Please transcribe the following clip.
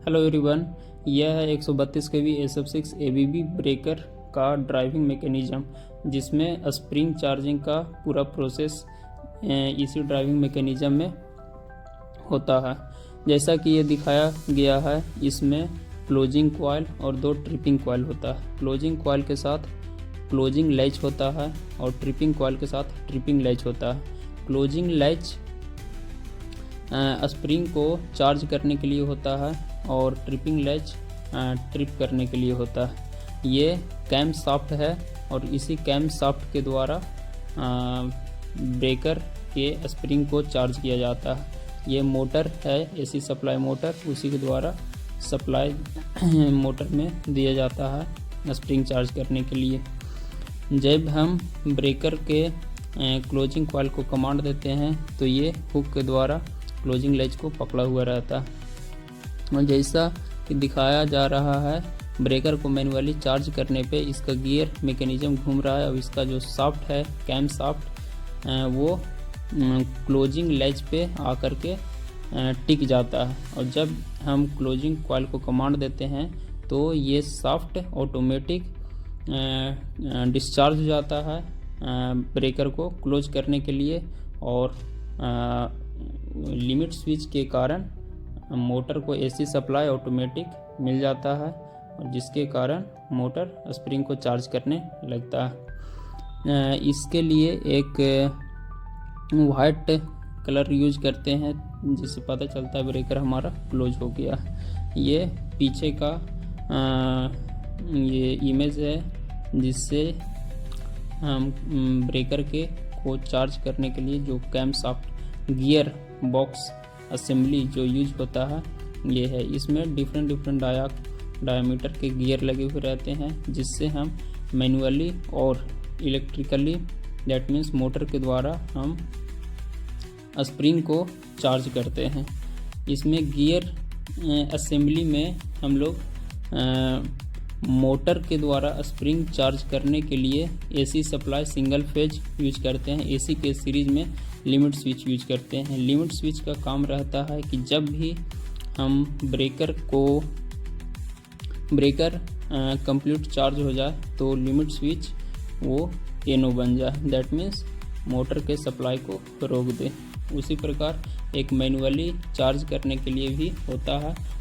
Hello everyone, यह है 132 kV SF6 ABB breaker का ड्राइविंग मैकेनिज़्म, जिसमें स्प्रिंग चार्जिंग का पूरा प्रोसेस इसी ड्राइविंग मैकेनिज़्म में होता है। जैसा कि ये दिखाया गया है, इसमें क्लोजिंग कॉइल और 2 ट्रिपिंग कॉइल होता है। क्लोजिंग कॉइल के साथ क्लोजिंग लैच होता है और ट्रिपिंग कॉइल के साथ ट्रिपिंग लैच होता है। क्लोजिंग लैच स्प्रिंग को चार्ज करने के लिए होता है और ट्रिपिंग लैच ट्रिप करने के लिए होता है। ये कैम शाफ्ट है और इसी कैम शाफ्ट के द्वारा ब्रेकर के स्प्रिंग को चार्ज किया जाता है। ये मोटर है, एसी सप्लाई मोटर, उसी के द्वारा सप्लाई मोटर में दिया जाता है स्प्रिंग चार्ज करने के लिए। जब हम ब्रेकर के क्लोजिंग कॉइल को कमांड देते हैं तो ये हुक के द्वारा क्लोजिंग लैच को पकड़ा हुआ रहता है। और जैसा कि दिखाया जा रहा है, ब्रेकर को मैन्युअली चार्ज करने पे इसका गियर मैकेनिज्म घूम रहा है और इसका जो शाफ्ट है, कैम शाफ्ट, वो क्लोजिंग लैच पे आकर के टिक जाता है। और जब हम क्लोजिंग कॉइल को कमांड देते हैं तो ये शाफ्ट ऑटोमेटिक डिस्चार्ज हो जाता है ब्रेकर को क्लोज करने के लिए, और लिमिट स्विच के कारण मोटर को एसी सप्लाई ऑटोमेटिक मिल जाता है और जिसके कारण मोटर स्प्रिंग को चार्ज करने लगता है। इसके लिए एक वाइट कलर यूज करते हैं जिससे पता चलता है ब्रेकर हमारा क्लोज हो गया। ये पीछे का ये इमेज है जिससे हम ब्रेकर के को चार्ज करने के लिए जो camshaft gearbox assembly जो यूज होता है ये है। इसमें डिफरेंट डायमीटर के गियर लगे हुए रहते हैं जिससे हम मैन्युअली और इलेक्ट्रिकली, दैट मीन्स मोटर के द्वारा, हम स्प्रिंग को चार्ज करते हैं। इसमें गियर असेंबली में हम लोग मोटर के द्वारा स्प्रिंग चार्ज करने के लिए AC supply single phase use करते हैं। एसी के सीरीज में लिमिट स्विच यूज करते हैं। लिमिट स्विच का काम रहता है कि जब भी हम ब्रेकर कंप्लीट चार्ज हो जाए तो लिमिट स्विच वो एनो बन जाए, दैट मीन्स मोटर के सप्लाई को रोक दे। उसी प्रकार एक मैन्युअली चार्ज करने के लिए भी होता है